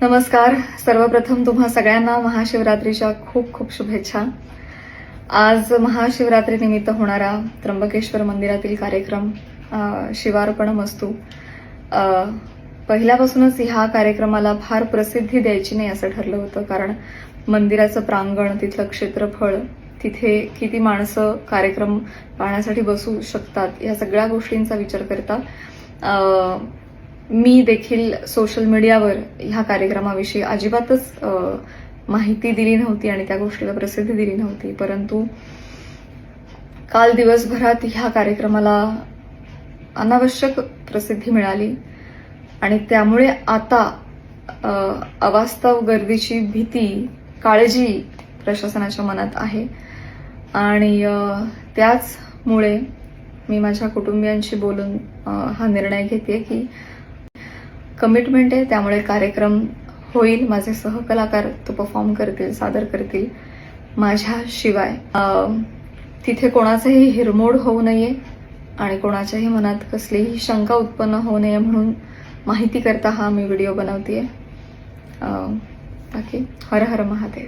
नमस्कार. सर्वप्रथम तुम्हा सगळ्यांना महाशिवरात्रीच्या खूप खूप शुभेच्छा. आज महाशिवरात्रीनिमित्त होणारा त्र्यंबकेश्वर मंदिरातील कार्यक्रम शिवार्पणमस्तु. पहिल्यापासूनच ह्या कार्यक्रमाला फार प्रसिद्धी द्यायची नाही असं ठरलं होतं, कारण मंदिराचं प्रांगण, तिथलं क्षेत्रफळ, तिथे किती माणसं कार्यक्रम पाहण्यासाठी बसू शकतात, या सगळ्या गोष्टींचा विचार करता मी देखील सोशल मीडियावर ह्या कार्यक्रमाविषयी अजिबातच माहिती दिली नव्हती आणि त्या गोष्टीला प्रसिद्धी दिली नव्हती. परंतु काल दिवसभरात ह्या कार्यक्रमाला अनावश्यक प्रसिद्धी मिळाली आणि त्यामुळे आता अवास्तव गर्दीची भीती, काळजी प्रशासनाच्या मनात आहे आणि त्याचमुळे मी माझ्या कुटुंबियांशी बोलून हा निर्णय घेते की कमिटमेंट आहे, त्यामुळे कार्यक्रम होईल. माझे सहकलाकार तो परफॉर्म करतील, सादर करतील माझ्याशिवाय. तिथे कोणाचाही हिरमोड होऊ नये आणि कोणाच्याही मनात कसलीही शंका उत्पन्न होऊ नये म्हणून माहिती करता हा मी व्हिडिओ बनवतेय. बाकी हर हर महादेव.